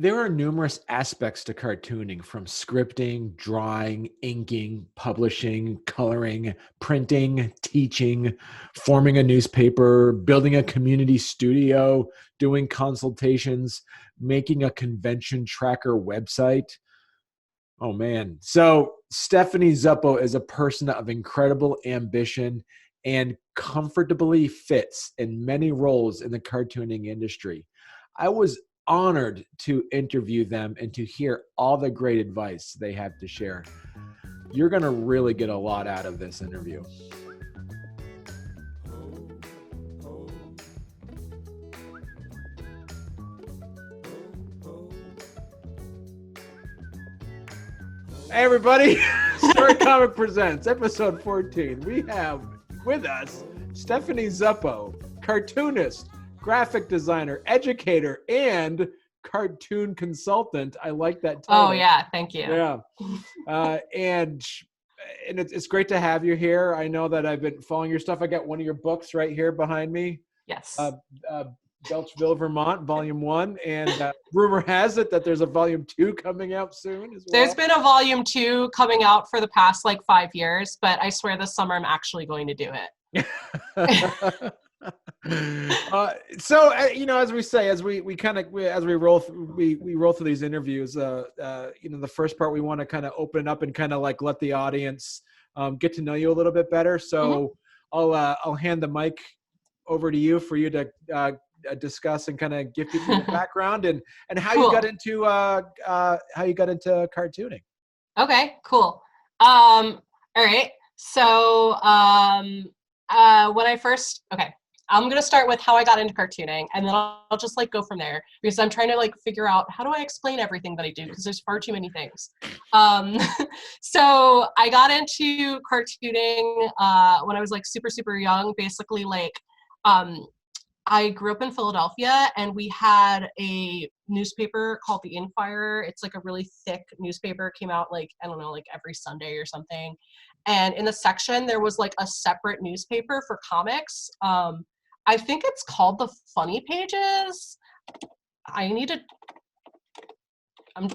There are numerous aspects to cartooning, from scripting, drawing, inking, publishing, coloring, printing, teaching, forming a newspaper, building a community studio, doing consultations, making a convention tracker website. Oh man. So Stephanie Zuppo is a person of incredible ambition and comfortably fits in many roles in the cartooning industry. I was honored to interview them and to hear all the great advice they have to share. You're going to really get a lot out of this interview. Hey everybody, Storycomic presents episode 14. We have with us Stephanie Zeppo, cartoonist, graphic designer, educator, and cartoon consultant. I like that title. Oh yeah, thank you. Yeah, and it's great to have you here. I know that I've been following your stuff. I got one of your books right here behind me. Yes. Belchville, Vermont, Volume 1, and rumor has it that there's a Volume 2 coming out soon as well. There's been a Volume 2 coming out for the past 5 years, but I swear this summer I'm actually going to do it. As we say, as we roll through these interviews, the first part we want to kind of open up and kind of let the audience get to know you a little bit better. So I'll hand the mic over to you for you to discuss and kind of give people the background and how you got into cartooning. Okay, cool. All right. So when I first, I'm going to start with how I got into cartooning, and then I'll just go from there, because I'm trying to figure out how do I explain everything that I do, because there's far too many things. So I got into cartooning when I was super, super young. Basically, I grew up in Philadelphia, and we had a newspaper called The Inquirer. It's a really thick newspaper. It came out every Sunday or something. And in the section, there was a separate newspaper for comics. I think it's called the Funny Pages. I'm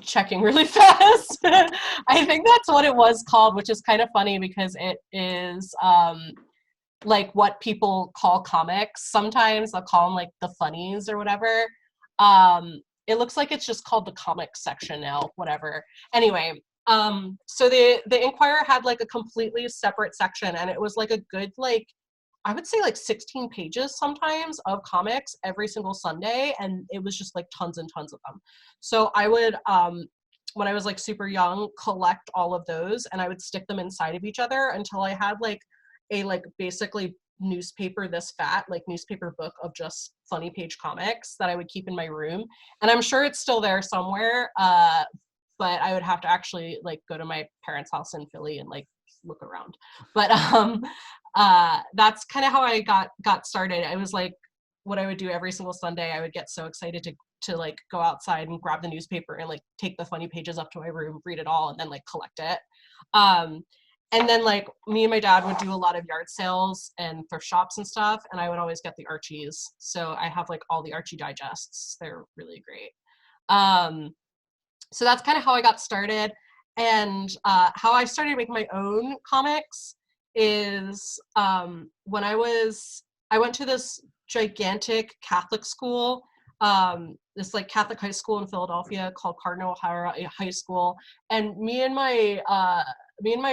checking really fast. I think that's what it was called, which is kind of funny because it is what people call comics. Sometimes they'll call them the funnies or whatever. It looks like it's just called the comics section now, whatever. Anyway, so the Inquirer had a completely separate section, and it was a good I would say 16 pages sometimes of comics every single Sunday, and it was just tons and tons of them. So I would when I was super young, collect all of those, and I would stick them inside of each other until I had a basically newspaper this fat, newspaper book of just funny page comics that I would keep in my room. And I'm sure it's still there somewhere, but I would have to actually go to my parents' house in Philly and look around. But that's kind of how I got started. I was what I would do every single Sunday. I would get so excited to go outside and grab the newspaper and take the funny pages up to my room, read it all, and then collect it. And then me and my dad would do a lot of yard sales and thrift shops and stuff, and I would always get the Archies. So I have all the Archie digests. They're really great. So that's kind of how I got started. And how I started making my own comics is when I went to this gigantic Catholic school, this Catholic high school in Philadelphia called Cardinal O'Hara High School, and me and my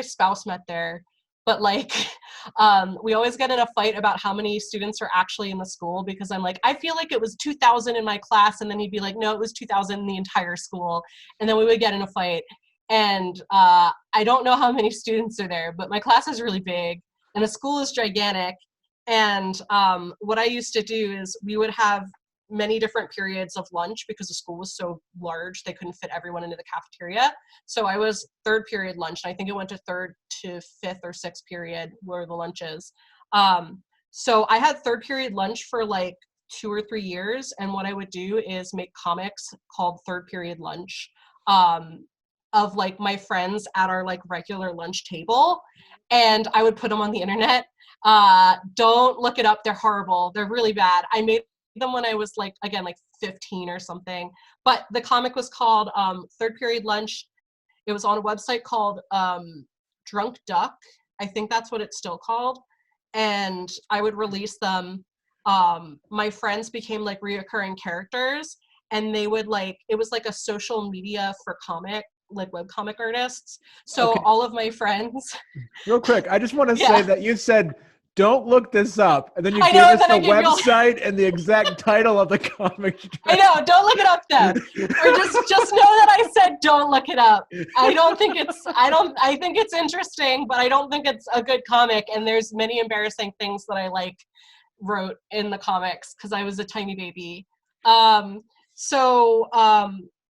spouse met there. But we always get in a fight about how many students are actually in the school, because I'm I feel it was 2,000 in my class, and then he'd be no, it was 2,000 in the entire school, and then we would get in a fight. And I don't know how many students are there, but my class is really big, and the school is gigantic. And what I used to do is we would have many different periods of lunch, because the school was so large they couldn't fit everyone into the cafeteria. So I was third period lunch, and I think it went to third to fifth or sixth period were the lunches. So I had third period lunch for 2 or 3 years, and what I would do is make comics called Third Period Lunch of my friends at our regular lunch table, and I would put them on the internet. Don't look it up, they're horrible, they're really bad. I made them when I was like, again, like 15 or something. But the comic was called Third Period Lunch. It was on a website called Drunk Duck. I think that's what it's still called. And I would release them. My friends became like reoccurring characters, and they would like, it was like a social media for comic, like webcomic artists. So Okay, all of my friends. real quick, I just want to say Yeah, that you said, don't look this up. And then you I gave know, and us then the I gave you all, website and the exact title of the comic I strip. know, don't look it up though. Or just know that I said don't look it up. I don't think it's, I think it's interesting, but I don't think it's a good comic, and there's many embarrassing things that I like wrote in the comics because I was a tiny baby.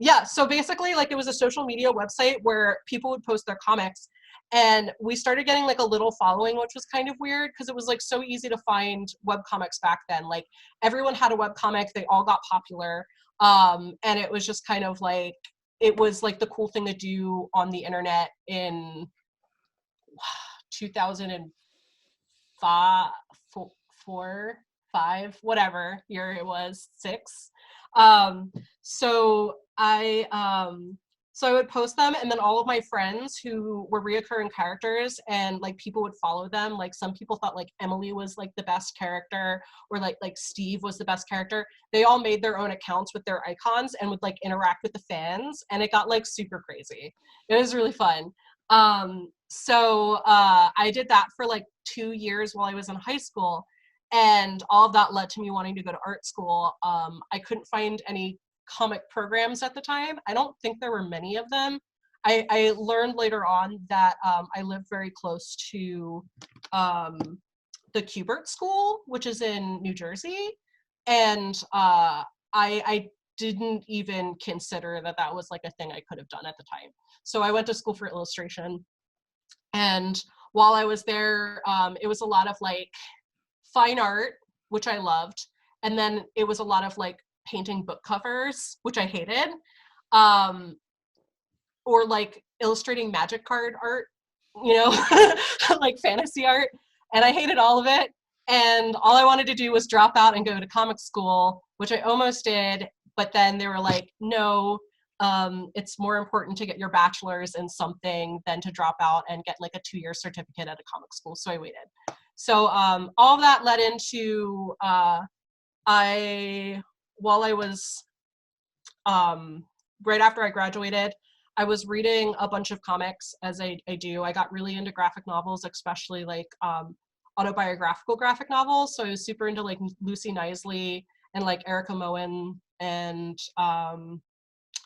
Yeah, so basically like it was a social media website where people would post their comics, and we started getting like a little following, which was kind of weird because it was like so easy to find web comics back then. Like everyone had a web comic, they all got popular, and it was just kind of like, it was like the cool thing to do on the internet in 2005, four, five, whatever year it was, six. Um, so I so I would post them, and then all of my friends who were reoccurring characters and like people would follow them. Like some people thought like Emily was like the best character, or like Steve was the best character. They all made their own accounts with their icons and would like interact with the fans, and it got like super crazy. It was really fun. I did that for like 2 years while I was in high school, and all of that led to me wanting to go to art school. I couldn't find any comic programs at the time. I don't think there were many of them. I learned later on that I lived very close to the Kubert School, which is in New Jersey, and I didn't even consider that that was like a thing I could have done at the time. So I went to school for illustration, and while I was there, it was a lot of like fine art, which I loved, and then it was a lot of like painting book covers, which I hated, um, or like illustrating magic card art, you know, like fantasy art, and I hated all of it. And all I wanted to do was drop out and go to comic school, which I almost did, but then they were like, no, it's more important to get your bachelor's in something than to drop out and get like a 2-year certificate at a comic school. So I waited. So all of that led into while I was right after I graduated, I was reading a bunch of comics as I do. I got really into graphic novels, especially like autobiographical graphic novels. So I was super into like Lucy Knisley and like Erica Moen and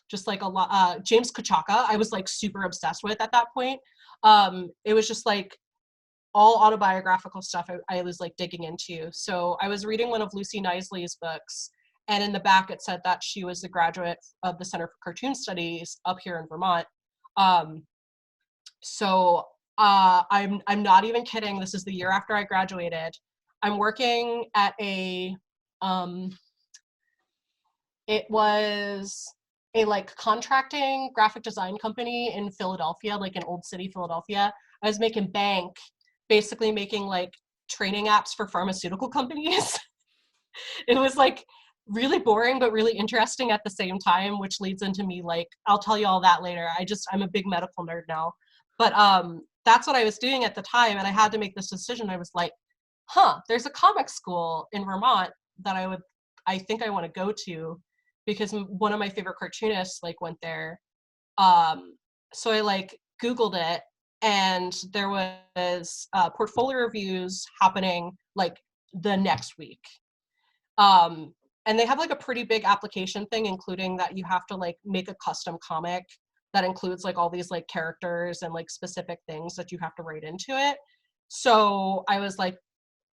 just like a lot, James Kachaka, I was like super obsessed with at that point. It was just like all autobiographical stuff I was like digging into. So I was reading one of Lucy Knisley's books, and in the back it said that she was a graduate of the Center for Cartoon Studies up here in Vermont. I'm not even kidding. This is the year after I graduated. I'm working at it was a like contracting graphic design company in Philadelphia, like in Old City, Philadelphia. I was making bank, basically making like training apps for pharmaceutical companies. It was like really boring, but really interesting at the same time, which leads into me like, I'll tell you all that later. I'm a big medical nerd now. But that's what I was doing at the time, and I had to make this decision. I was like, there's a comic school in Vermont that I think I want to go to, because one of my favorite cartoonists like went there. So I like Googled it, and there was portfolio reviews happening like the next week. And they have like a pretty big application thing, including that you have to like make a custom comic that includes like all these like characters and like specific things that you have to write into it. So I was like,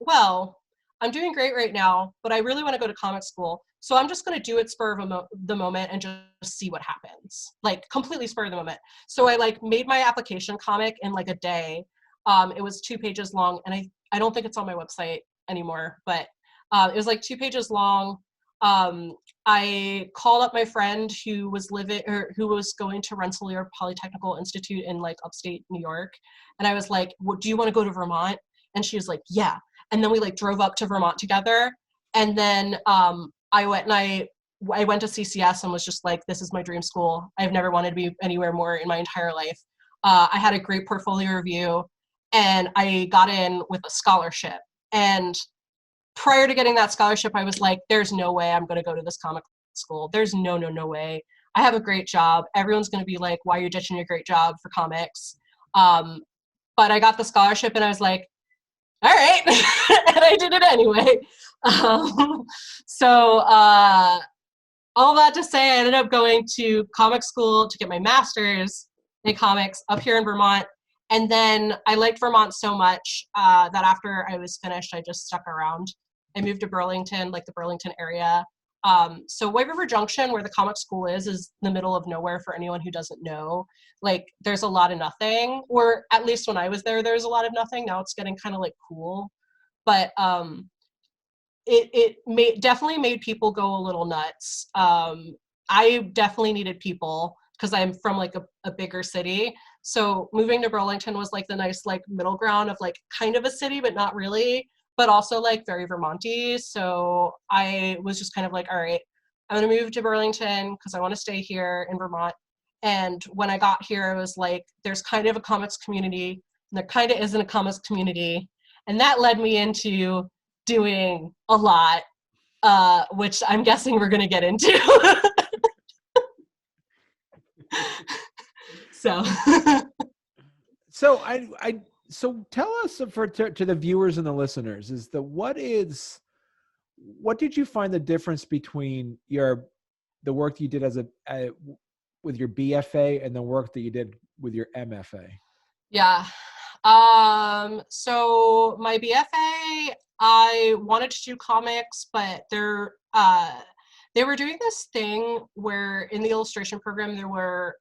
well, I'm doing great right now, but I really want to go to comic school. So I'm just going to do it spur of the moment and just see what happens, like completely spur of the moment. So I like made my application comic in like a day. It was 2 pages long, and I don't think it's on my website anymore, but it was like 2 pages long. I called up my friend who was going to Rensselaer Polytechnical Institute in like upstate New York. And I was like, do you want to go to Vermont? And she was like, yeah. And then we like drove up to Vermont together. And then I went to CCS and was just like, this is my dream school. I've never wanted to be anywhere more in my entire life. I had a great portfolio review, and I got in with a scholarship. And prior to getting that scholarship, I was like, there's no way I'm going to go to this comic school. There's no way. I have a great job. Everyone's going to be like, why are you ditching your great job for comics? But I got the scholarship and I was like, all right. And I did it anyway. So all that to say, I ended up going to comic school to get my master's in comics up here in Vermont. And then I liked Vermont so much that after I was finished, I just stuck around. I moved to Burlington, like the Burlington area. So White River Junction, where the comic school is the middle of nowhere for anyone who doesn't know. Like, there's a lot of nothing, or at least when I was there was a lot of nothing. Now it's getting kind of like cool. But it definitely made people go a little nuts. I definitely needed people because I'm from like a bigger city. So moving to Burlington was like the nice like middle ground of like kind of a city, but not really, but also like very Vermonty. So I was just kind of like, all right, I'm going to move to Burlington because I want to stay here in Vermont. And when I got here, I was like, there's kind of a comics community, and there kind of isn't a comics community. And that led me into doing a lot, which I'm guessing we're going to get into. So so tell us to the viewers and the listeners is that what did you find the difference between the work that you did with your BFA and the work that you did with your MFA? Yeah. So my BFA, I wanted to do comics, but they were doing this thing where in the illustration program there were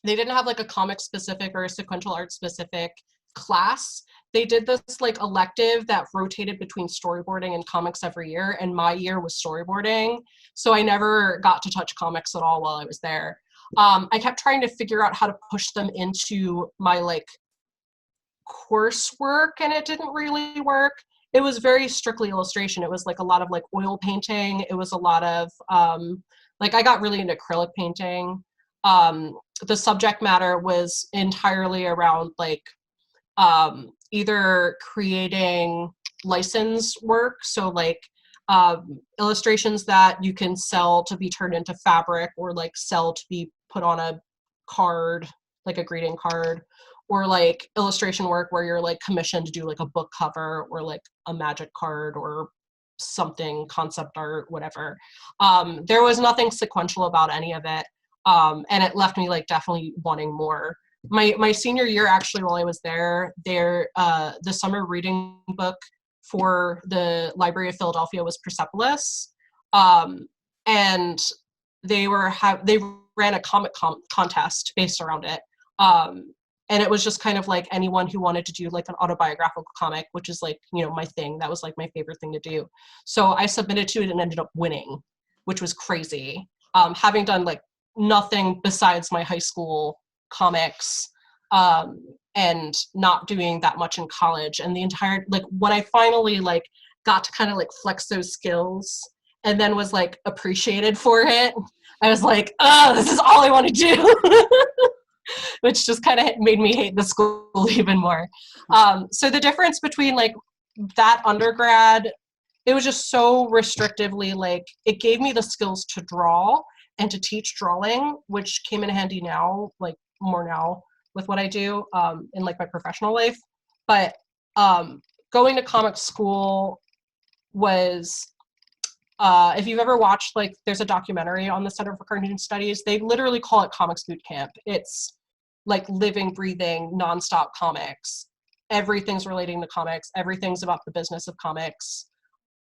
they didn't have like a comic specific or a sequential art specific class. They did this like elective that rotated between storyboarding and comics every year, and my year was storyboarding, so I never got to touch comics at all while I was there. I kept trying to figure out how to push them into my like coursework, and it didn't really work. It was very strictly illustration. It was like a lot of like oil painting. It was a lot of like I got really into acrylic painting. The subject matter was entirely around like either creating license work, so like illustrations that you can sell to be turned into fabric, or like sell to be put on a card, like a greeting card, or like illustration work where you're like commissioned to do like a book cover or like a magic card or something, concept art, whatever. There was nothing sequential about any of it. And it left me like definitely wanting more. My senior year, actually, while I was there, the summer reading book for the Library of Philadelphia was Persepolis, and they ran a comic contest based around it, and it was just kind of like anyone who wanted to do like an autobiographical comic, which is like, you know, my thing. That was like my favorite thing to do. So I submitted to it and ended up winning, which was crazy. Having done like nothing besides my high school comics, and not doing that much in college, and the entire like when I finally like got to kind of like flex those skills and then was like appreciated for it, I was like, oh, this is all I want to do. Which just kind of made me hate the school even more. So the difference between like that undergrad, it was just so restrictively, like it gave me the skills to draw and to teach drawing, which came in handy now, like more now with what I do in like my professional life. But going to comic school was, if you've ever watched, like there's a documentary on the Center for Cartoon Studies, they literally call it Comics Boot Camp. It's like living, breathing, nonstop comics. Everything's relating to comics. Everything's about the business of comics.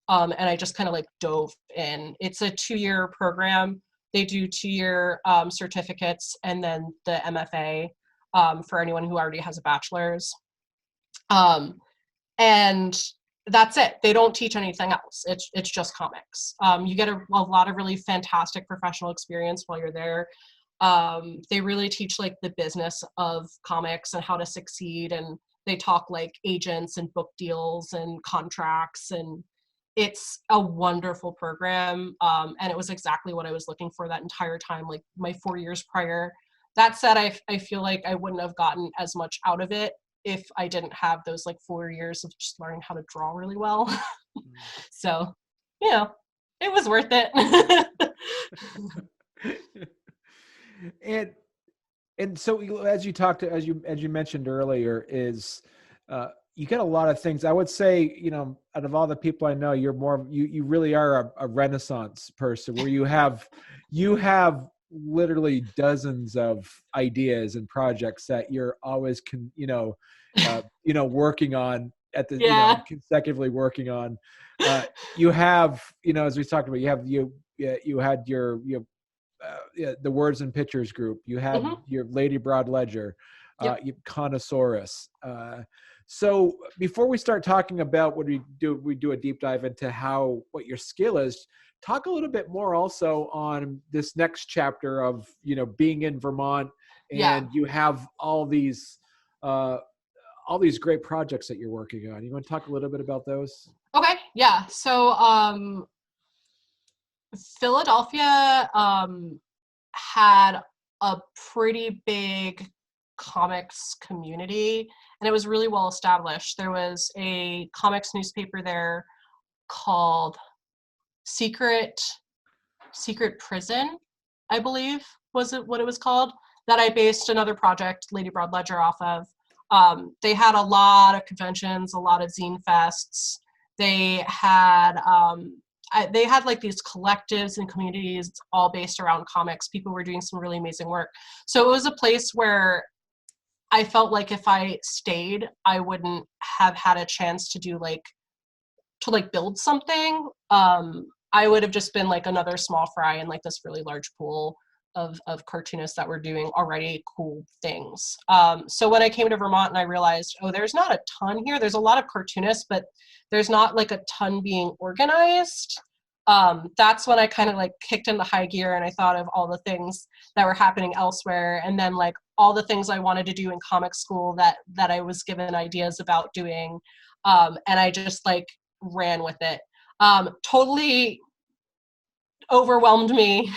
And I just kind of like dove in. It's a 2-year program. They do 2-year certificates and then the MFA for anyone who already has a bachelor's. And that's it. They don't teach anything else. It's just comics. You get a lot of really fantastic professional experience while you're there. They really teach like the business of comics and how to succeed, and they talk like agents and book deals and contracts, and it's a wonderful program, and it was exactly what I was looking for that entire time, like my 4 years prior. That said, I feel like I wouldn't have gotten as much out of it if I didn't have those like 4 years of just learning how to draw really well. So, you know, it was worth it. and and so as you talked to, as you mentioned earlier, is you get a lot of things. I would say, out of all the people I know, you're more, you really are a Renaissance person, where you have literally dozens of ideas and projects that you're always working on at the, Yeah. consecutively working on. You have, as we talked about, you had your, the Words and Pictures group. You had Hmm. your Lady Broad Ledger, Yep. you Connosaurus. So before we start talking about what we do a deep dive into what your skill is. Talk a little bit more also on this next chapter of being in Vermont, Yeah. and you have all these great projects that you're working on. You want to talk a little bit about those? Okay. Yeah. So, Philadelphia had a pretty big comics community, and it was really well established. There was a comics newspaper there called Secret Secret Prison, I believe was it what it was called, that I based another project, Lady Broad Ledger, off of. They had a lot of conventions, a lot of zine fests. They had they had like these collectives and communities all based around comics. People were doing some really amazing work. So it was a place where I felt like if I stayed, I wouldn't have had a chance to do like to like build something. I would have just been like another small fry in like this really large pool of cartoonists that were doing already cool things. So when I came to Vermont and I realized, oh, there's not a ton here. There's a lot of cartoonists, but there's not like a ton being organized. That's when I kind of like kicked into high gear, and I thought of all the things that were happening elsewhere, and then like all the things I wanted to do in comic school that I was given ideas about doing, and I just like ran with it. Totally overwhelmed me,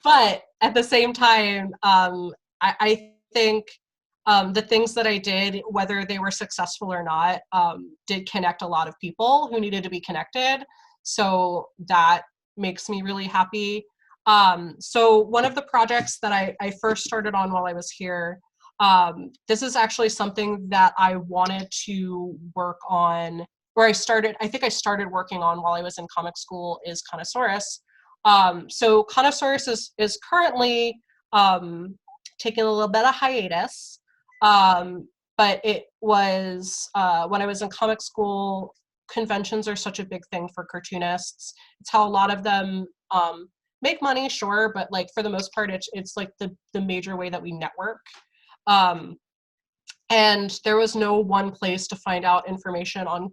but at the same time, I think the things that I did, whether they were successful or not, did connect a lot of people who needed to be connected. So that makes me really happy. So one of the projects that I first started on while I was here, this is actually something that I wanted to work on, or I think I started working on while I was in comic school, is Connosaurus. So Connosaurus is currently taking a little bit of hiatus, but it was when I was in comic school. Conventions are such a big thing for cartoonists. It's how a lot of them make money, sure, but like for the most part, it's like the major way that we network. Um, and there was no one place to find out information on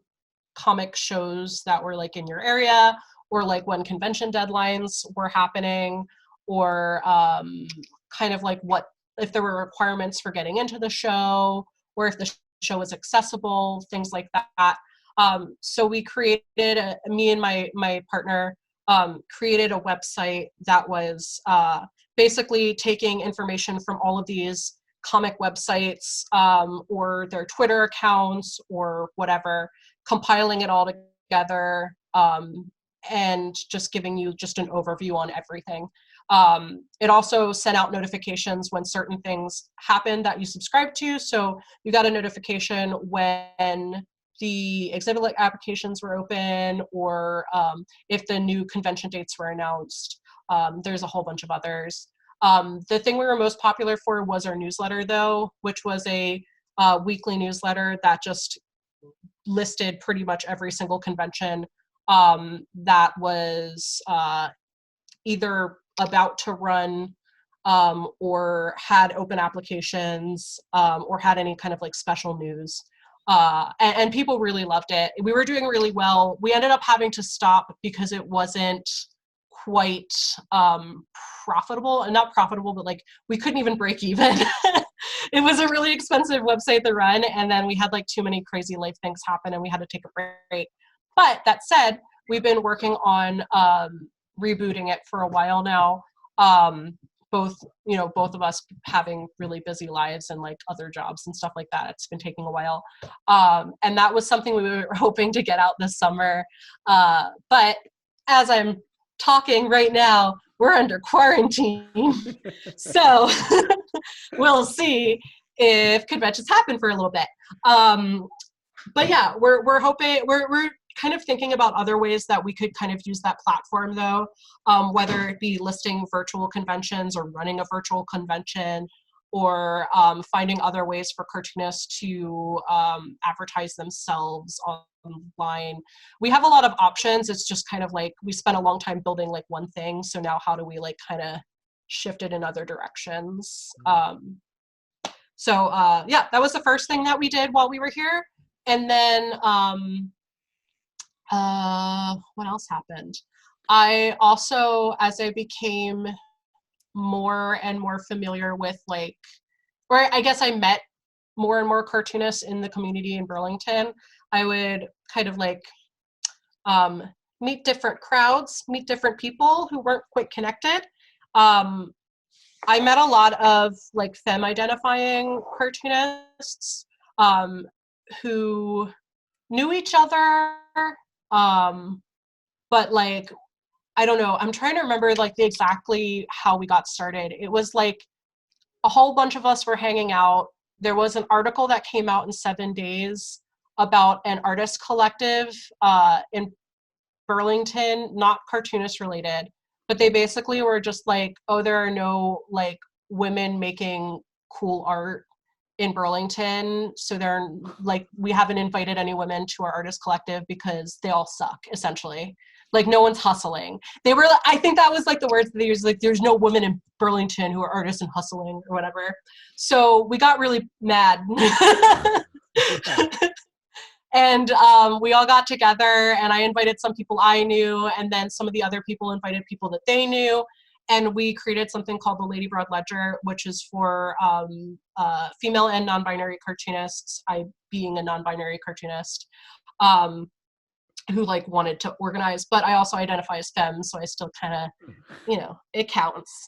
comic shows that were like in your area, or like when convention deadlines were happening, or kind of like what if there were requirements for getting into the show, or if the show was accessible, things like that. So we created me and my partner created a website that was basically taking information from all of these comic websites, or their Twitter accounts or whatever, compiling it all together, and just giving you just an overview on everything. It also sent out notifications when certain things happened that you subscribed to. So you got a notification when the exhibit applications were open, or if the new convention dates were announced. There's a whole bunch of others. The thing we were most popular for was our newsletter, though, which was a weekly newsletter that just listed pretty much every single convention that was either about to run, or had open applications, or had any kind of like special news. And people really loved it. We were doing really well. We ended up having to stop because it wasn't quite profitable, and not profitable, but like we couldn't even break even. It was a really expensive website to run, and then we had like too many crazy life things happen and we had to take a break. But that said, we've been working on rebooting it for a while now. Both of us having really busy lives and like other jobs and stuff like that. It's been taking a while. And that was something we were hoping to get out this summer. But as I'm talking right now, we're under quarantine. So we'll see if conventions happen for a little bit. But yeah, we're hoping, we're kind of thinking about other ways that we could kind of use that platform though, whether it be listing virtual conventions or running a virtual convention, or finding other ways for cartoonists to advertise themselves online. We have a lot of options. It's just kind of like we spent a long time building like one thing, so now how do we like kind of shift it in other directions? So yeah, that was the first thing that we did while we were here. And then what else happened? I also, as I became more and more familiar with like, or I guess I met more and more cartoonists in the community in Burlington, I would kind of like meet different crowds, meet different people who weren't quite connected. I met a lot of like femme identifying cartoonists who knew each other, but like, I don't know, I'm trying to remember like exactly how we got started. It was like a whole bunch of us were hanging out. There was an article that came out in 7 days about an artist collective in Burlington, not cartoonist related, but they basically were just like, oh, there are no like women making cool art in Burlington, so they're like, we haven't invited any women to our artist collective because they all suck, essentially. Like no one's hustling. They were, I think that was like the words they used, like there's no women in Burlington who are artists and hustling or whatever. So we got really mad. And we all got together and I invited some people I knew, and then some of the other people invited people that they knew. And we created something called the Lady Broad Ledger, which is for female and non-binary cartoonists, I being a non-binary cartoonist, who like wanted to organize, but I also identify as femme, so I still kind of, you know, it counts.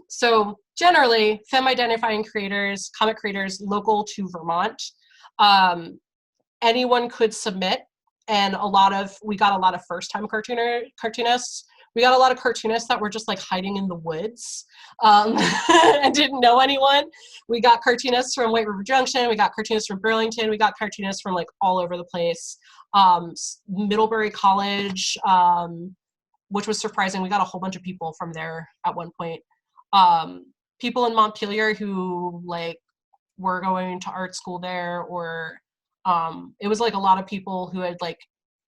So generally, femme identifying creators, comic creators local to Vermont, anyone could submit, and we got a lot of first-time cartoonists. We got a lot of cartoonists that were just like hiding in the woods and didn't know anyone. We got cartoonists from White River Junction, we got cartoonists from Burlington, we got cartoonists from like all over the place. Middlebury College, which was surprising. We got a whole bunch of people from there at one point. People in Montpelier who like were going to art school there, or it was like a lot of people who had like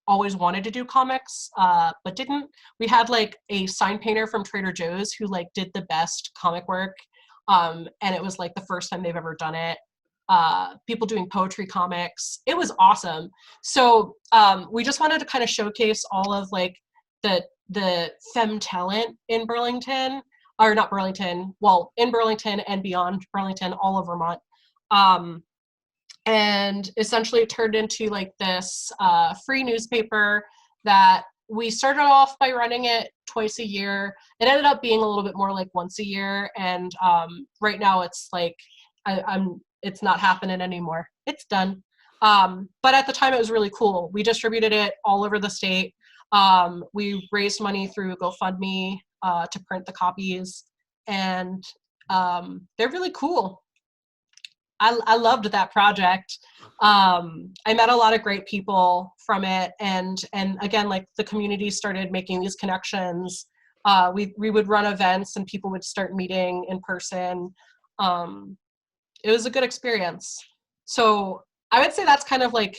always wanted to do comics but didn't. We had like a sign painter from Trader Joe's who like did the best comic work, and it was like the first time they've ever done it. People doing poetry comics. It was awesome. So we just wanted to kind of showcase all of like the femme talent in Burlington, or not Burlington, well, in Burlington and beyond Burlington, all of Vermont. And essentially it turned into like this free newspaper that we started off by running it twice a year. It ended up being a little bit more like once a year, and right now it's like it's not happening anymore. It's done. But at the time it was really cool. We distributed it all over the state. We raised money through GoFundMe to print the copies, and they're really cool. I loved that project. I met a lot of great people from it, and again, like the community started making these connections. We would run events and people would start meeting in person. It was a good experience. So I would say that's kind of like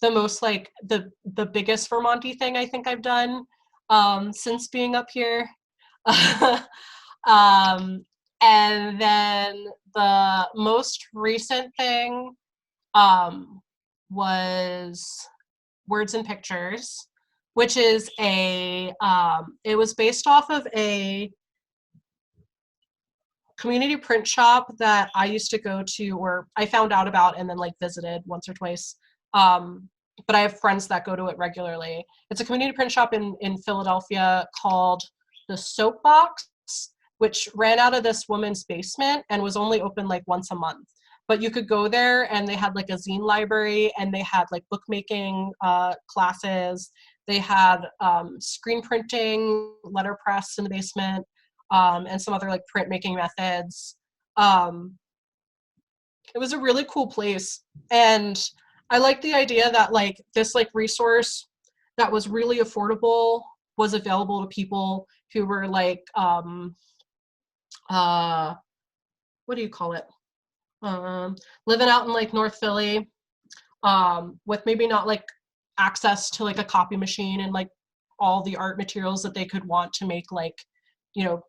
the most like the biggest Vermonty thing I think I've done since being up here. And then the most recent thing was Words and Pictures, which is it was based off of a community print shop that I used to go to, or I found out about and then like visited once or twice. but I have friends that go to it regularly. It's a community print shop in Philadelphia called the Soapbox, which ran out of this woman's basement and was only open like once a month. But you could go there, and they had like a zine library, and they had like bookmaking classes. They had screen printing, letterpress in the basement, and some other like printmaking methods. It was a really cool place, and I like the idea that like this like resource that was really affordable was available to people who were like what do you call it, living out in like North Philly, with maybe not like access to like a copy machine and like all the art materials that they could want to make like, you know,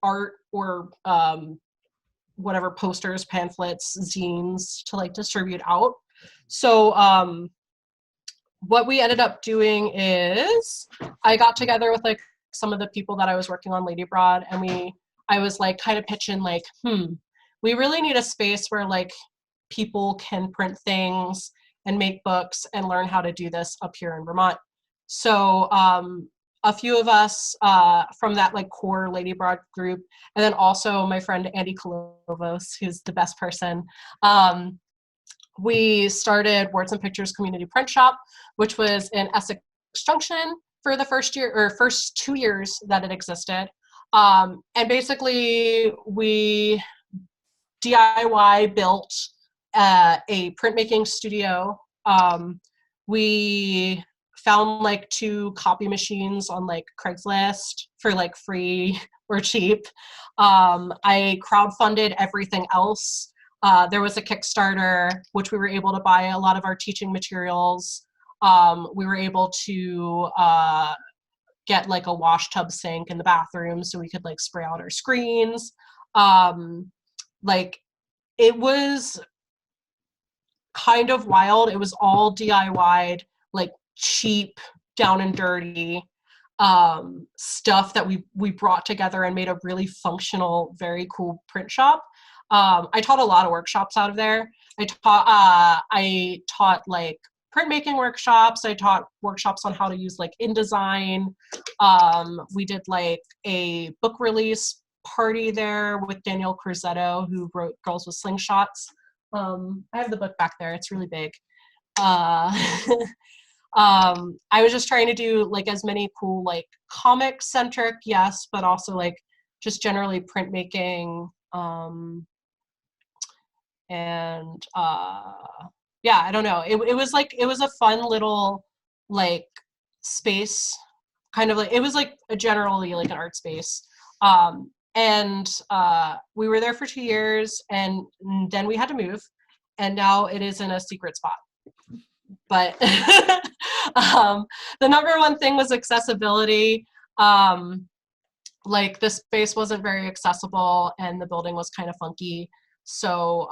art or whatever, posters, pamphlets, zines to like distribute out. So what we ended up doing is I got together with like some of the people that I was working on Lady Broad, and I was like kind of pitching like, we really need a space where like people can print things and make books and learn how to do this up here in Vermont. So a few of us from that like core Lady Broad group, and then also my friend Andy Kolovos, who's the best person, we started Words and Pictures Community Print Shop, which was in Essex Junction for the first 2 years that it existed. And basically we DIY built a printmaking studio. We found like 2 copy machines on like Craigslist for like free or cheap. I crowdfunded everything else. There was a Kickstarter, which we were able to buy a lot of our teaching materials. We were able to get like a wash tub sink in the bathroom so we could like spray out our screens. Like it was kind of wild. It was all DIY'd, like cheap, down and dirty stuff that we brought together and made a really functional, very cool print shop. I taught a lot of workshops out of there. I taught like printmaking workshops. I taught workshops on how to use like InDesign. We did like a book release party there with Danielle Corzetto, who wrote Girls with Slingshots. I have the book back there. It's really big. I was just trying to do like as many cool like comic centric, yes, but also like just generally printmaking. And yeah, I don't know. It was like, it was a fun little like space, kind of like, it was like a generally like an art space. And we were there for 2 years, and then we had to move, and now it is in a secret spot. But the number one thing was accessibility. Like the space wasn't very accessible, and the building was kind of funky. So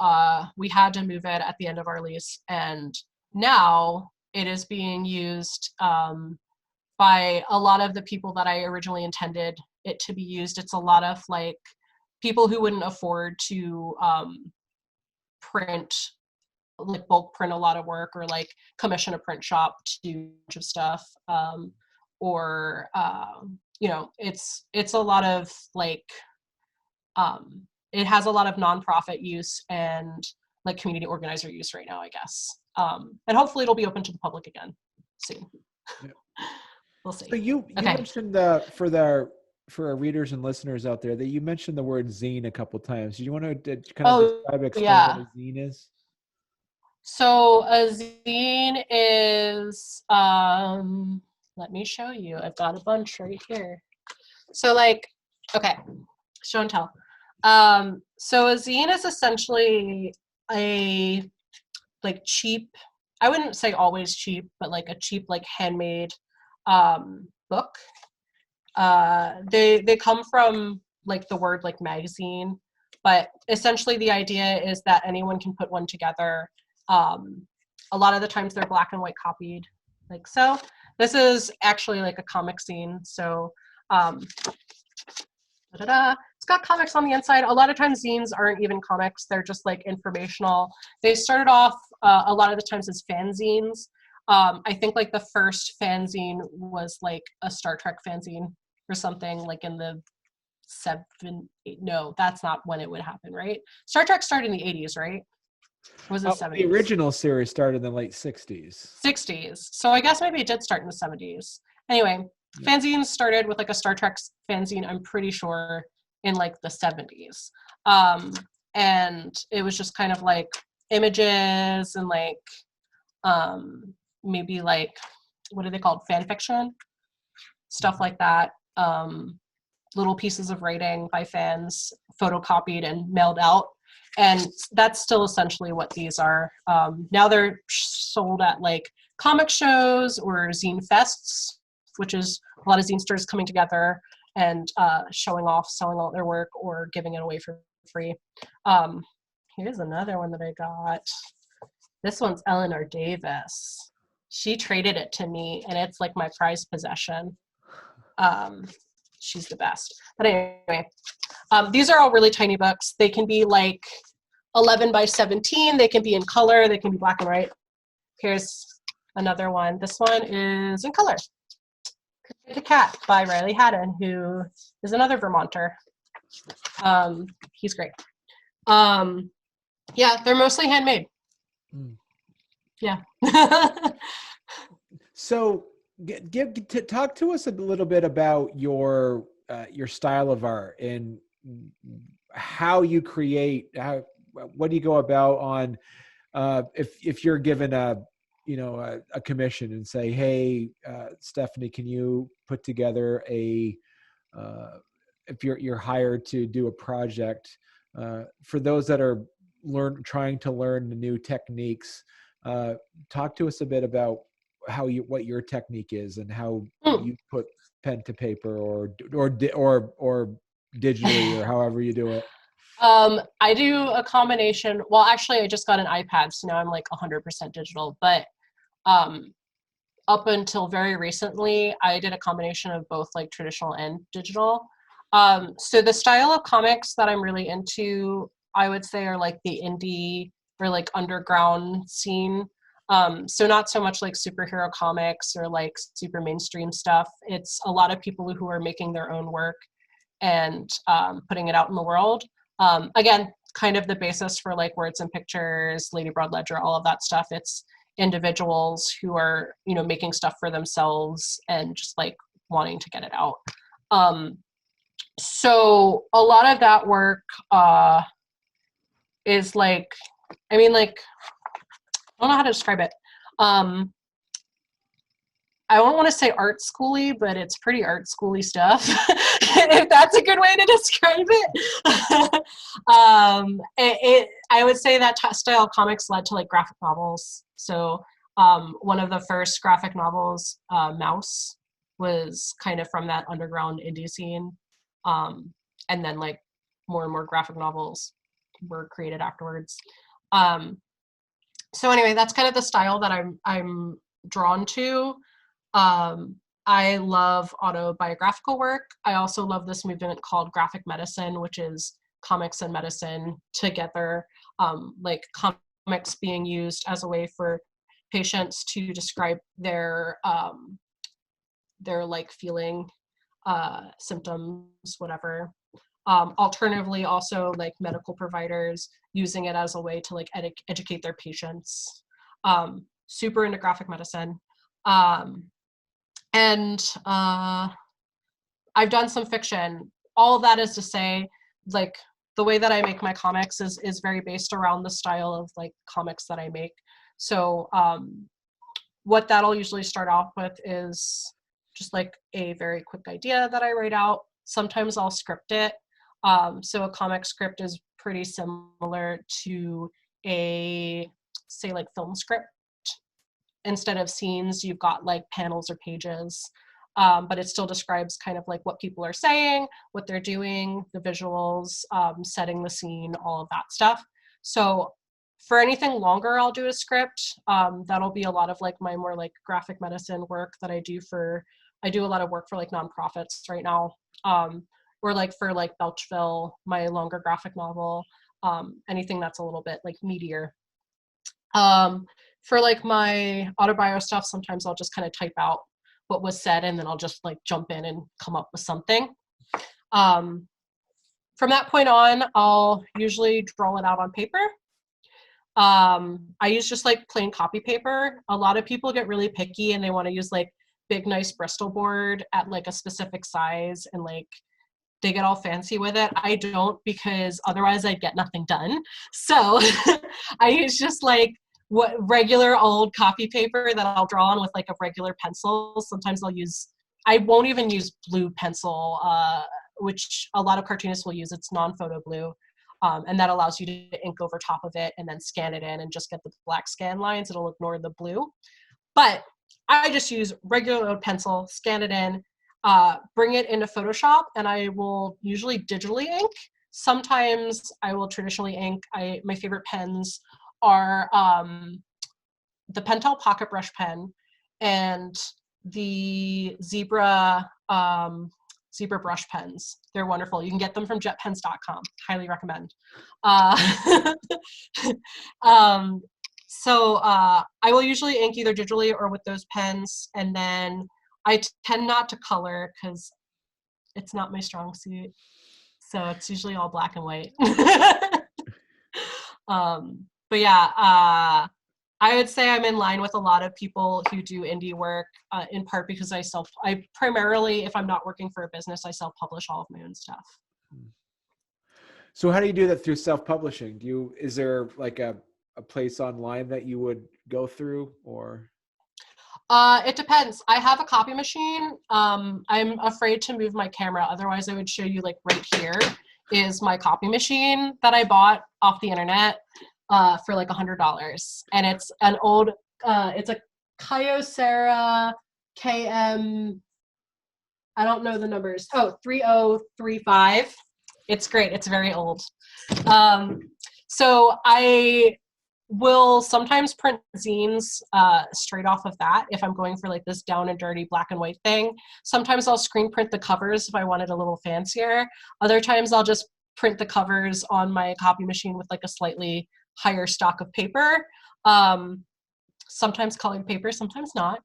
we had to move it at the end of our lease, and now it is being used by a lot of the people that I originally intended it to be used. It's a lot of like people who wouldn't afford to print, like bulk print a lot of work, or like commission a print shop to do a bunch of stuff, or you know, it's a lot of like it has a lot of nonprofit use and like community organizer use right now, I guess. And hopefully it'll be open to the public again soon. Yeah. We'll see. So you Okay. mentioned for our readers and listeners out there that you mentioned the word zine a couple times. Do you want to kind of explain what a zine is? So a zine is, let me show you. I've got a bunch right here. So like, okay, show and tell. So a zine is essentially a like cheap, I wouldn't say always cheap, but like a cheap, like handmade book. They come from like the word like magazine, but essentially the idea is that anyone can put one together. A lot of the times they're black and white copied, like so. This is actually like a comic zine, so it's got comics on the inside. A lot of times zines aren't even comics, they're just like informational. They started off a lot of the times as fanzines, I think like the first fanzine was like a Star Trek fanzine or something, like in the no, that's not when it would happen, right? Star Trek started in the 80s, right? Or was it The 70s? original series started in the late 60s. 60s. So I guess maybe it did start in the 70s. Anyway, Yeah. fanzines started with like a Star Trek fanzine, I'm pretty sure, in like the 70s. And it was just kind of like images and like maybe like, what are they called? Fan fiction? Stuff like that. Little pieces of writing by fans photocopied and mailed out. And that's still essentially what these are. Now they're sold at like comic shows or zine fests, which is a lot of zine stores coming together and showing off, selling all their work or giving it away for free. Here's another one that I got. This one's Eleanor Davis. She traded it to me, and it's like my prized possession. She's the best. But anyway, these are all really tiny books. They can be like 11 by 17. They can be in color. They can be black and white. Here's another one. This one is in color. The Cat by Riley Haddon, who is another Vermonter. He's great. Yeah, they're mostly handmade. Yeah. So talk to us a little bit about your style of art and how you create. What do you go about on if you're given a commission and say, hey, Stephanie, can you put together if you're hired to do a project for those that are trying to learn the new techniques. Talk to us a bit about what your technique is and how you put pen to paper or digitally or however you do it. I do a combination. Well, actually, I just got an iPad, so now I'm like 100% digital. But up until very recently, I did a combination of both like traditional and digital. So the style of comics that I'm really into, I would say, are like the indie or like underground scene. So not so much like superhero comics or like super mainstream stuff. It's a lot of people who are making their own work and putting it out in the world. Again, kind of the basis for like Words and Pictures, Lady Broad Ledger, all of that stuff. It's individuals who are, making stuff for themselves and just like wanting to get it out. So a lot of that work is like, I don't know how to describe it. I don't want to say art schooly, but it's pretty art schooly stuff, if that's a good way to describe it. I would say that style of comics led to like graphic novels. So one of the first graphic novels, Mouse, was kind of from that underground indie scene. And then like more and more graphic novels were created afterwards. So anyway, that's kind of the style that I'm drawn to. I love autobiographical work. I also love this movement called graphic medicine, which is comics and medicine together, like comics being used as a way for patients to describe their like feeling, symptoms, whatever. Alternatively, also like medical providers using it as a way to like educate their patients. Super into graphic medicine. And I've done some fiction. All of that is to say, like, the way that I make my comics is very based around the style of like comics that I make. So what that'll usually start off with is just like a very quick idea that I write out. Sometimes I'll script it. So a comic script is pretty similar to a, say, like film script. Instead of scenes, you've got like panels or pages, but it still describes kind of like what people are saying, what they're doing, the visuals, setting the scene, all of that stuff. So for anything longer, I'll do a script. That'll be a lot of like my more like graphic medicine work that I do a lot of work for like nonprofits right now, or like for like Belchville, my longer graphic novel, anything that's a little bit like meatier. For like my autobio stuff, sometimes I'll just kind of type out what was said and then I'll just like jump in and come up with something. From that point on, I'll usually draw it out on paper. I use just like plain copy paper. A lot of people get really picky and they want to use like big, nice Bristol board at like a specific size and like they get all fancy with it. I don't, because otherwise I'd get nothing done. So I use just like what regular old copy paper that I'll draw on with like a regular pencil. Sometimes I won't even use blue pencil, which a lot of cartoonists will use. It's non-photo blue. And that allows you to ink over top of it and then scan it in and just get the black scan lines. It'll ignore the blue. But I just use regular old pencil, scan it in, bring it into Photoshop, and I will usually digitally ink. Sometimes I will traditionally ink. My favorite pens are the Pentel Pocket Brush pen and the Zebra brush pens. They're wonderful. You can get them from jetpens.com. Highly recommend. So I will usually ink either digitally or with those pens, and then I tend not to color because it's not my strong suit. So it's usually all black and white. But yeah, I would say I'm in line with a lot of people who do indie work, in part because I primarily, if I'm not working for a business, I self-publish all of my own stuff. So how do you do that through self-publishing? Is there like a place online that you would go through, or? It depends. I have a copy machine. I'm afraid to move my camera. Otherwise I would show you like right here is my copy machine that I bought off the internet for like $100. And it's an old, it's a Kyocera KM, I don't know the numbers. 3035. It's great. It's very old. So I will sometimes print zines straight off of that if I'm going for like this down and dirty black and white thing. Sometimes I'll screen print the covers if I want it a little fancier. Other times I'll just print the covers on my copy machine with like a slightly higher stock of paper. Sometimes colored paper, sometimes not.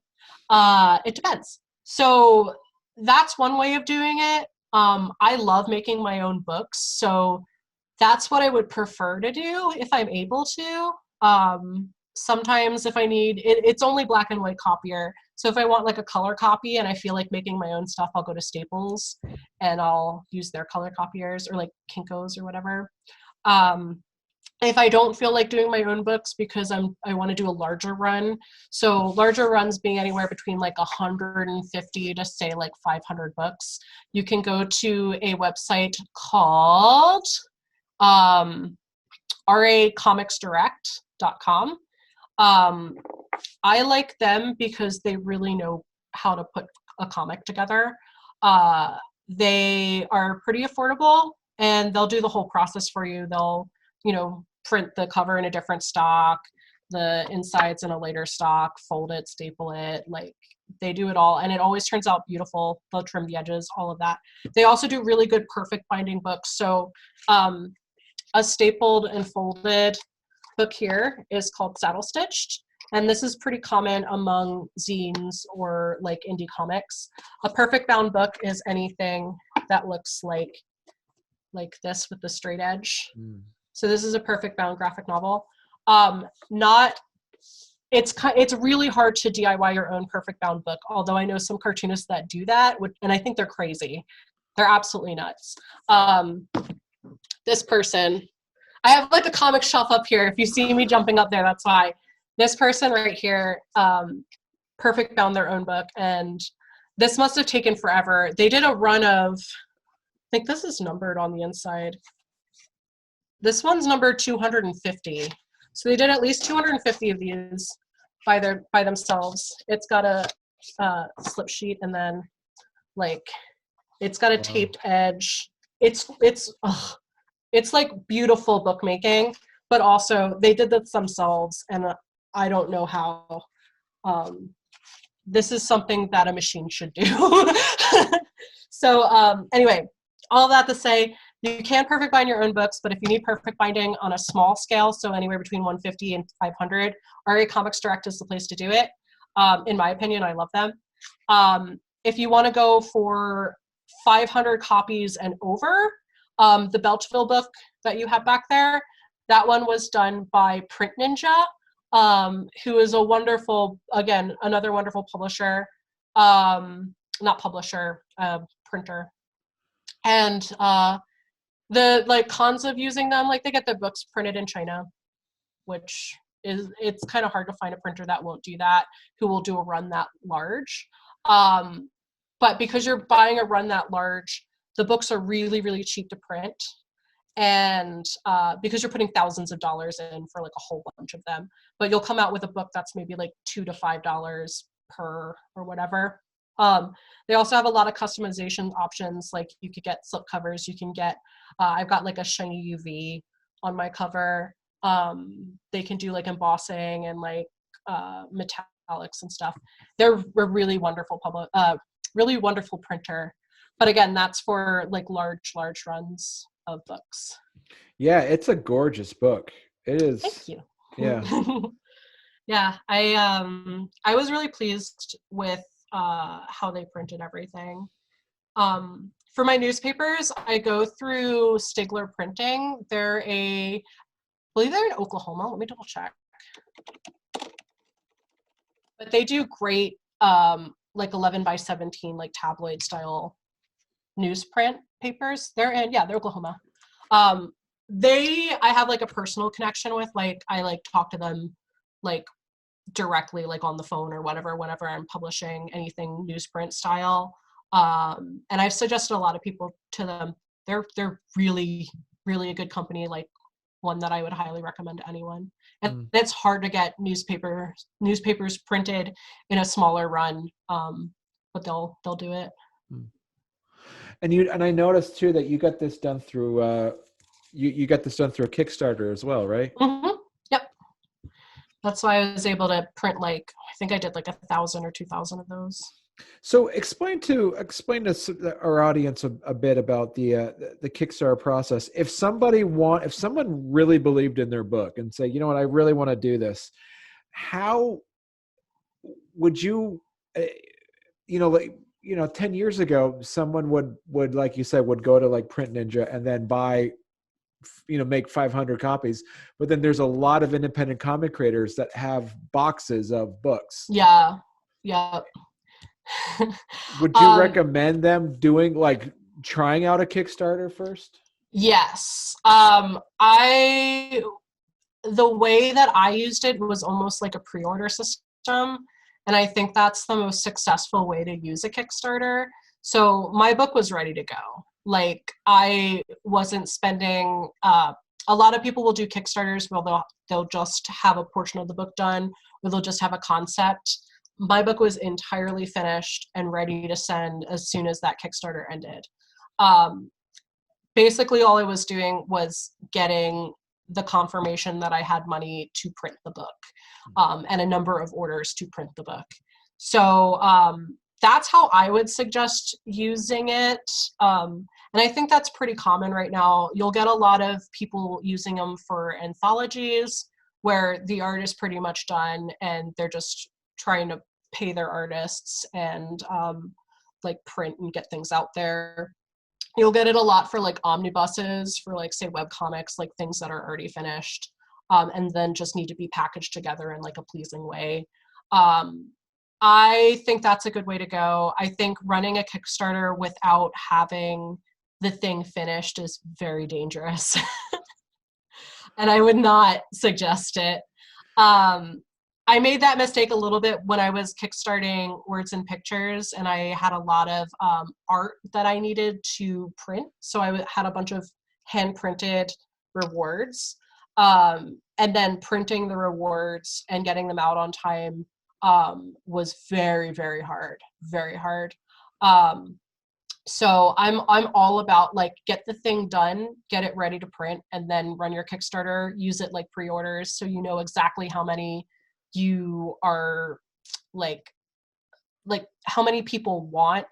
It depends. So that's one way of doing it. I love making my own books, so that's what I would prefer to do if I'm able to. Sometimes if I need, it's only black and white copier. So if I want like a color copy and I feel like making my own stuff, I'll go to Staples and I'll use their color copiers, or like Kinko's or whatever. If I don't feel like doing my own books because I want to do a larger run, so larger runs being anywhere between like 150 to say like 500 books, you can go to a website called racomicsdirect.com. I like them because they really know how to put a comic together. They are pretty affordable and they'll do the whole process for you. They'll, print the cover in a different stock, the insides in a later stock, fold it, staple it, like they do it all. And it always turns out beautiful. They'll trim the edges, all of that. They also do really good perfect binding books. So a stapled and folded book here is called Saddle Stitched. And this is pretty common among zines or like indie comics. A perfect bound book is anything that looks like this with the straight edge. So this is a perfect bound graphic novel. It's really hard to DIY your own perfect bound book, although I know some cartoonists that do that, and I think they're crazy. They're absolutely nuts. This person, I have like a comic shelf up here. If you see me jumping up there, that's why. This person right here, perfect bound their own book, and this must have taken forever. They did a run of, I think this is numbered on the inside. This one's number 250. So they did at least 250 of these by themselves. It's got a slip sheet and then like it's got a taped edge. It's like beautiful bookmaking, but also they did this themselves and I don't know how. This is something that a machine should do. So anyway, all that to say, You can perfect bind your own books, but if you need perfect binding on a small scale, so anywhere between 150 and 500, RA Comics Direct is the place to do it. In my opinion, I love them. If you want to go for 500 copies and over, the Belchville book that you have back there, that one was done by Print Ninja, who is a wonderful, again, another wonderful publisher, not publisher, printer. And the like cons of using them, like they get their books printed in China, which is, it's kind of hard to find a printer that won't do that, who will do a run that large. But because you're buying a run that large, the books are really, really cheap to print. And because you're putting thousands of dollars in for like a whole bunch of them, but you'll come out with a book that's maybe like $2 to $5 per or whatever. They also have a lot of customization options. Like you could get slip covers. You can get, I've got like a shiny UV on my cover. They can do like embossing and like metallics and stuff. They're a really wonderful really wonderful printer. But again, that's for like large runs of books. Yeah, it's a gorgeous book. It is. Thank you. Yeah. Yeah, I was really pleased with how they printed everything. For my newspapers, I go through Stigler Printing. I believe they're in Oklahoma. Let me double check. But they do great, like 11 by 17, like tabloid style newsprint papers. They're Oklahoma. I have like a personal connection with, like, I like talk to them like directly, like on the phone or whatever, whenever I'm publishing anything newsprint style. And I've suggested a lot of people to them. They're really, really a good company, like one that I would highly recommend to anyone. And it's hard to get newspapers printed in a smaller run, but they'll do it. And I noticed too that you got this done through you got this done through a Kickstarter as well, right? Mm-hmm. Yep. That's why I was able to print, like, I think I did like 1,000 or 2,000 of those. So explain to our audience a bit about the Kickstarter process. If someone really believed in their book and say, you know what, I really want to do this, how would you, 10 years ago, someone would, like you said, would go to like Print Ninja and then buy, make 500 copies. But then there's a lot of independent comic creators that have boxes of books. Yeah. Yeah. Would you recommend them trying out a Kickstarter first? Yes. The way that I used it was almost like a pre-order system. And I think that's the most successful way to use a Kickstarter. So my book was ready to go. Like, I wasn't spending, a lot of people will do Kickstarters where they'll just have a portion of the book done, or they'll just have a concept. My book was entirely finished and ready to send as soon as that Kickstarter ended. Basically, all I was doing was getting the confirmation that I had money to print the book, and a number of orders to print the book. So that's how I would suggest using it. And I think that's pretty common right now. You'll get a lot of people using them for anthologies where the art is pretty much done and they're just trying to pay their artists and like print and get things out there. You'll get it a lot for like omnibuses, for like, say, webcomics, like things that are already finished, and then just need to be packaged together in like a pleasing way. I think that's a good way to go. I think running a Kickstarter without having the thing finished is very dangerous. And I would not suggest it. I made that mistake a little bit when I was kickstarting Words and Pictures, and I had a lot of art that I needed to print. So I had a bunch of hand-printed rewards, and then printing the rewards and getting them out on time was very, very hard, very hard. So I'm all about, like, get the thing done, get it ready to print, and then run your Kickstarter, use it like pre-orders so you know exactly how many you are, like how many people want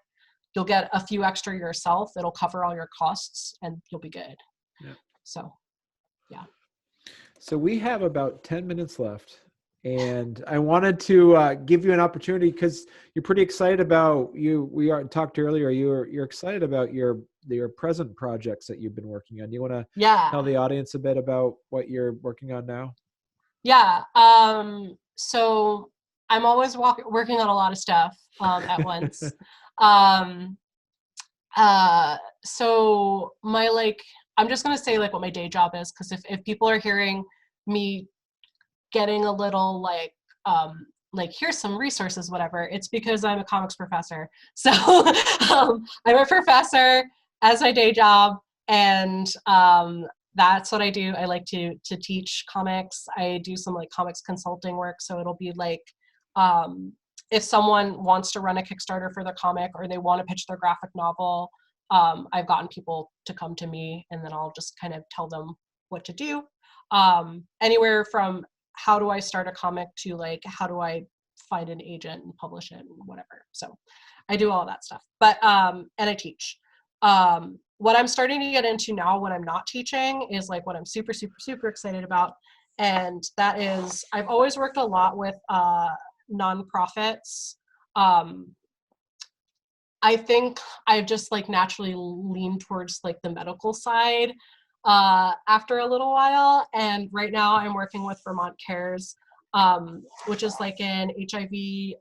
you'll get a few extra yourself. It'll cover all your costs and you'll be good. Yeah. So, yeah. So we have about 10 minutes left. And I wanted to give you an opportunity because you're pretty excited about talked earlier. You're excited about your present projects that you've been working on. You want to tell the audience a bit about what you're working on now? Yeah. So I'm always working on a lot of stuff at once. So I'm just gonna say like what my day job is, because if people are hearing me getting a little like here's some resources, whatever, it's because I'm a comics professor. So I'm a professor as my day job, and that's what I do. I like to teach comics. I do some like comics consulting work, so it'll be like if someone wants to run a Kickstarter for their comic or they want to pitch their graphic novel, I've gotten people to come to me, and then I'll just kind of tell them what to do. Anywhere from how do I start a comic to like how do I find an agent and publish it and whatever. So I do all that stuff. But and I teach. What I'm starting to get into now when I'm not teaching is like what I'm super, super, super excited about. And that is, I've always worked a lot with nonprofits. I think I've just like naturally leaned towards like the medical side after a little while. And right now I'm working with Vermont Cares, which is like an HIV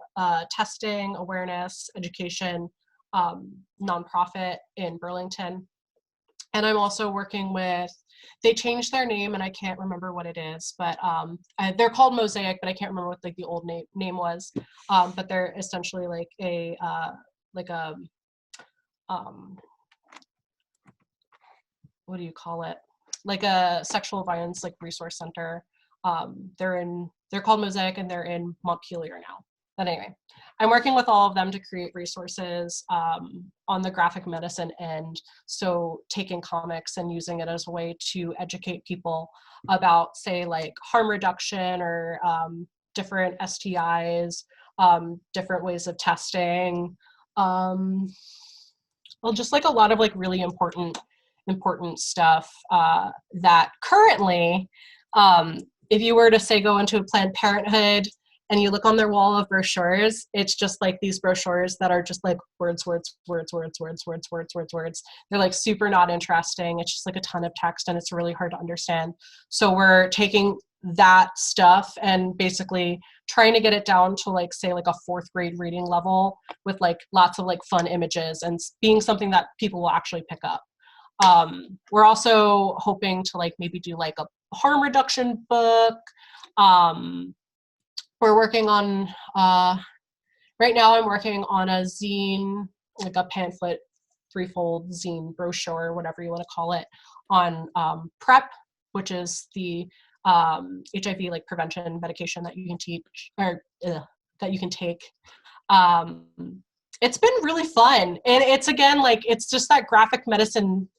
testing, awareness, education nonprofit in Burlington. And I'm also working with, they changed their name and I can't remember what it is, but they're called Mosaic, but I can't remember what like the old name was. But they're essentially like a what do you call it? Like a sexual violence like resource center. They're called Mosaic and they're in Montpelier now. But anyway, I'm working with all of them to create resources on the graphic medicine end. So taking comics and using it as a way to educate people about, say, like harm reduction or different STIs, different ways of testing. Well, just like a lot of like really important stuff that currently, if you were to say go into a Planned Parenthood and you look on their wall of brochures, it's just like these brochures that are just like words. They're like super not interesting. It's just like a ton of text and it's really hard to understand. So we're taking that stuff and basically trying to get it down to like, say, like a 4th grade reading level with like lots of like fun images and being something that people will actually pick up. We're also hoping to like maybe do like a harm reduction book. We're working on, right now I'm working on a zine, like a pamphlet, 3-fold zine brochure, whatever you want to call it, on PrEP, which is the HIV like prevention medication that you can teach or that you can take. It's been really fun. And it's again, like, it's just that graphic medicine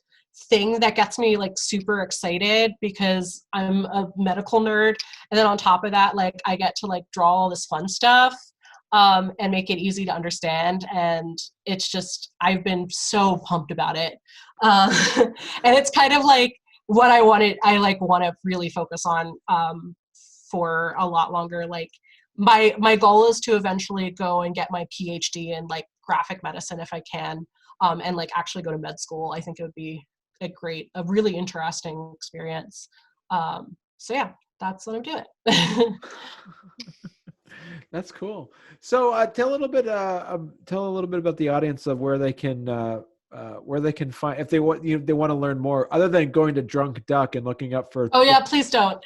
thing that gets me like super excited because I'm a medical nerd. And then on top of that, like I get to like draw all this fun stuff and make it easy to understand. And it's just, I've been so pumped about it. And it's kind of like what I want to really focus on for a lot longer. Like my goal is to eventually go and get my PhD in like graphic medicine if I can, and like actually go to med school. I think it would be a really interesting experience. So yeah, that's what I'm doing. That's cool. So tell a little bit about the audience of where they can find, if they want they want to learn more, other than going to Drunk Duck and looking up for. Oh yeah, please don't.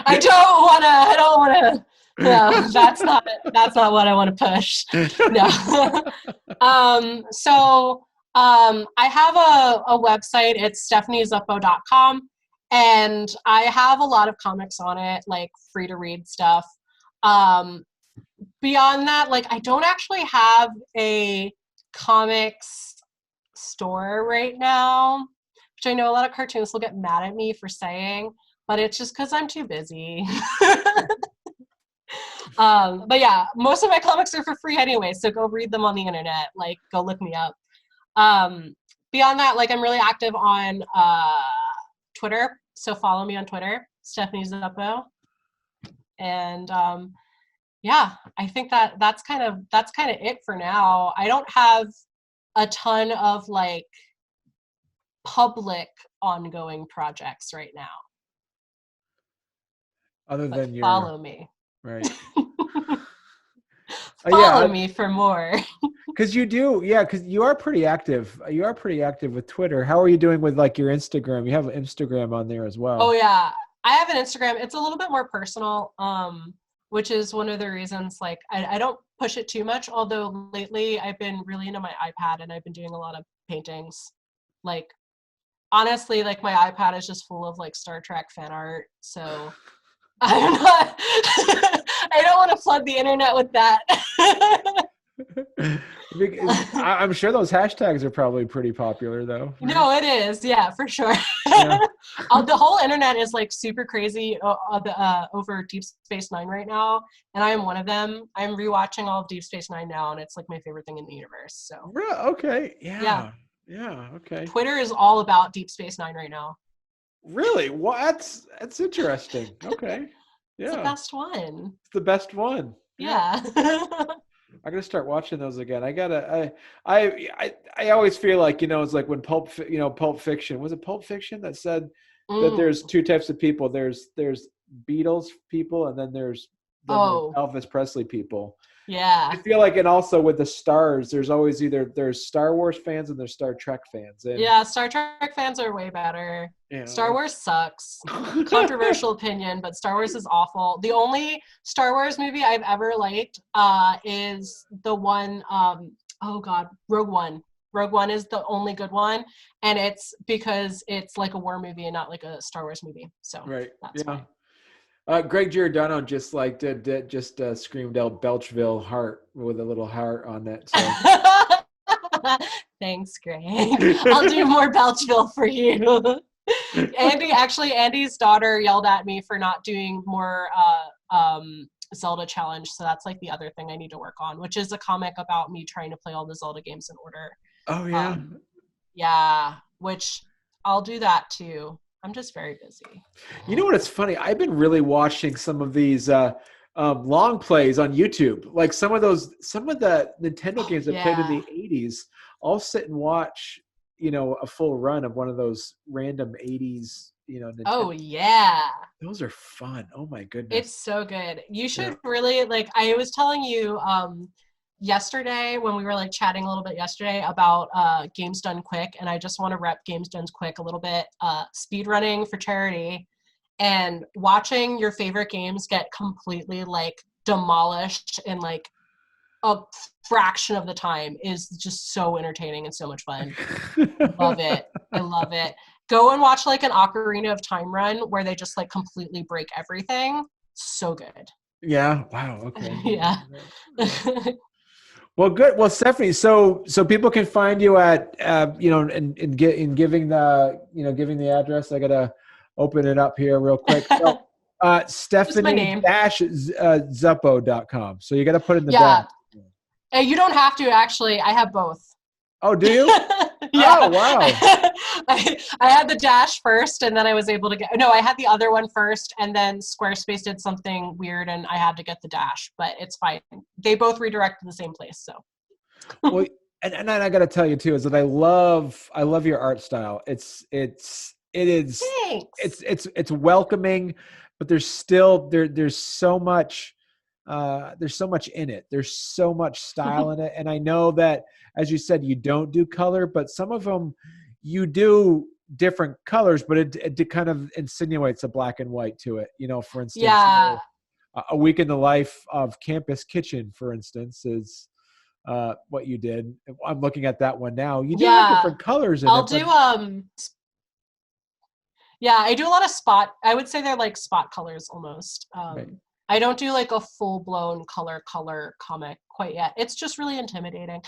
I don't want to. No, that's not what I want to push. No. I have a website. It's stephaniezuppo.com, and I have a lot of comics on it, like free to read stuff. Beyond that, like I don't actually have a comics store right now, which I know a lot of cartoonists will get mad at me for saying, but it's just because I'm too busy. But yeah, most of my comics are for free anyway, so go read them on the internet. Like, go look me up. Beyond that, like, I'm really active on Twitter, so follow me on Twitter, Stephanie Zuppo. And yeah, I think that's kind of it for now. I don't have a ton of like public ongoing projects right now. Other But than your follow me. right. Follow me for more. Because you do, yeah, because you are pretty active. You are pretty active with Twitter. How are you doing with like your Instagram? You have Instagram on there as well. Oh yeah, I have an Instagram. It's a little bit more personal, which is one of the reasons like I don't push it too much. Although lately I've been really into my iPad and I've been doing a lot of paintings. Like honestly, like my iPad is just full of like Star Trek fan art. So I'm not. I don't want to flood the internet with that. I'm sure those hashtags are probably pretty popular though. Right? No, it is. Yeah, for sure. Yeah. The whole internet is like super crazy over Deep Space Nine right now, and I am one of them. I'm rewatching all of Deep Space Nine now, and it's like my favorite thing in the universe. So Okay. yeah, Yeah. Okay. Twitter is all about Deep Space Nine right now. Really? Well, that's interesting. Okay. It's the Yeah. best one. It's the best one. Yeah. I gotta start watching those again. I always feel like, it's like when Pulp Fiction, was it Pulp Fiction that said that there's two types of people. There's Beatles people, and then there's Elvis Presley people. Yeah. I feel like, and also with the stars, there's always there's Star Wars fans and there's Star Trek fans. And yeah, Star Trek fans are way better. Star Wars sucks. Controversial opinion, but Star Wars is awful. The only Star Wars movie I've ever liked is the one, Rogue One. Rogue One is the only good one, and it's because it's like a war movie and not like a Star Wars movie. So that's why. Greg Giordano just screamed out Belchville heart with a little heart on it. So. Thanks, Greg. I'll do more Belchville for you. Andy's daughter yelled at me for not doing more Zelda challenge. So that's like the other thing I need to work on, which is a comic about me trying to play all the Zelda games in order. Oh yeah. Yeah, which I'll do that too. I'm just very busy. You know what? It's funny. I've been really watching some of these long plays on YouTube. Like some of the Nintendo games that played in the 80s. I'll sit and watch, a full run of one of those random 80s, Nintendo. Oh yeah. Those are fun. Oh my goodness. It's so good. You should really I was telling you yesterday when we were like chatting a little bit yesterday about Games Done Quick, and I just want to rep Games Done Quick a little bit. Speed running for charity and watching your favorite games get completely like demolished in like a fraction of the time is just so entertaining and so much fun. Love it. I love it. Go and watch like an Ocarina of Time run where they just like completely break everything. So good. Yeah. Wow. Okay. Yeah. Well, good. Well, Stephanie, so people can find you at in giving the address. I gotta open it up here real quick. So, Stephanie-Zeppo.com. So you got to put in the dash. You don't have to actually. I have both. Oh, do you? Yeah. Oh, wow. I had the dash first, and then I was able to I had the other one first, and then Squarespace did something weird, and I had to get the dash, but it's fine. They both redirect to the same place, so. Well, and I got to tell you too, is that I love your art style. It is. Thanks. It's welcoming, but there's still there's so much in it. There's so much style in it, and I know that, as you said, you don't do color, but some of them you do different colors, but it kind of insinuates a black and white to it. For instance, A Week in the Life of Campus Kitchen, for instance, is what you did. I'm looking at that one now. You do have different colors in I do a lot of spot. I would say they're like spot colors almost. Right. I don't do like a full-blown color comic quite yet. It's just really intimidating.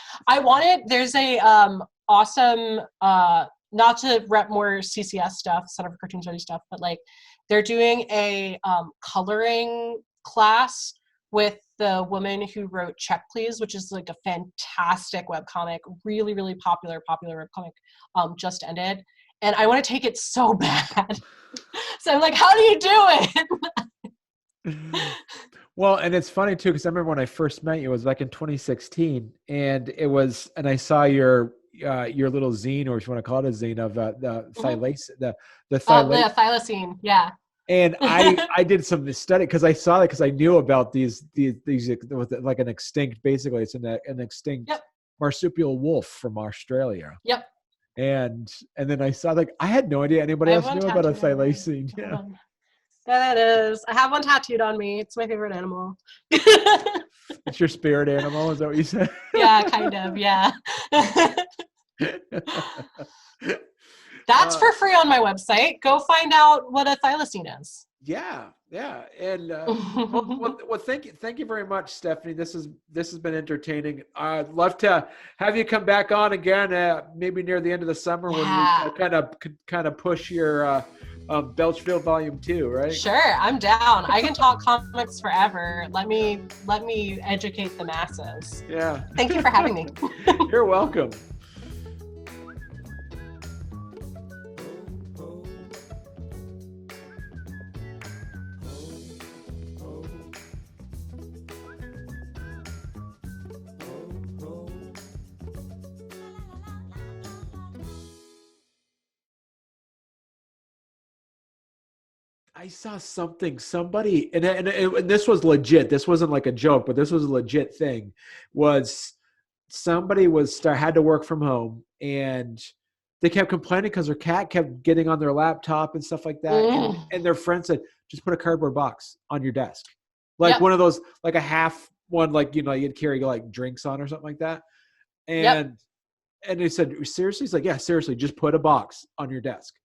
There's a awesome, not to rep more CCS stuff, Center for Cartoon Studies stuff, but like they're doing a coloring class with the woman who wrote Check Please, which is like a fantastic webcomic, really, really popular webcomic, just ended. And I want to take it so bad. So I'm like, how do you do it? Well, and it's funny too, because I remember when I first met you, it was back in 2016, and I saw your little zine, or if you want to call it a zine, of the thylacine, the thylacine. Thylacine, yeah. And I did some study because I saw it, because I knew about these with like an extinct, basically it's an extinct Yep. marsupial wolf from Australia. Yep. And then I saw, like, I had no idea anybody else knew about a thylacine. Yeah. That is. I have one tattooed on me. It's my favorite animal. It's your spirit animal, is that what you said? Yeah, kind of. Yeah. That's for free on my website. Go find out what a thylacine is. Yeah. And well, thank you very much, Stephanie. This has been entertaining. I'd love to have you come back on again, maybe near the end of the summer, when you kind of push your Belchville Volume 2, right? Sure, I'm down. I can talk comics forever. Let me educate the masses. Yeah. Thank you for having me. You're welcome. I saw somebody, and this was legit. This wasn't like a joke, but this was a legit thing. Was somebody had to work from home, and they kept complaining because their cat kept getting on their laptop and stuff like that. And their friend said, just put a cardboard box on your desk, like one of those, like a half one, like, you'd carry like drinks on or something like that. And they said, seriously? He's like, yeah, seriously, just put a box on your desk.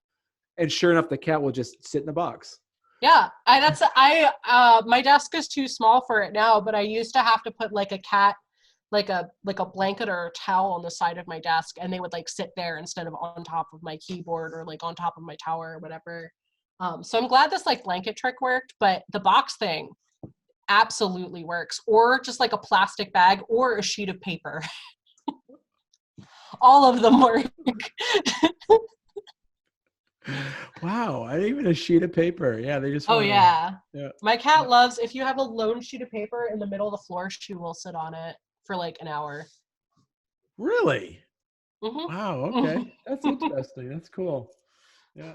And sure enough, the cat will just sit in the box. Yeah, my desk is too small for it now, but I used to have to put like a cat, like a blanket or a towel on the side of my desk, and they would like sit there instead of on top of my keyboard or like on top of my tower or whatever. So I'm glad this like blanket trick worked, but the box thing absolutely works. Or just like a plastic bag or a sheet of paper. All of them work. Wow, even a sheet of paper. Yeah, they just. Yeah. My cat loves, if you have a lone sheet of paper in the middle of the floor, she will sit on it for like an hour. Really? Mm-hmm. Wow. Okay, that's interesting. That's cool. Yeah.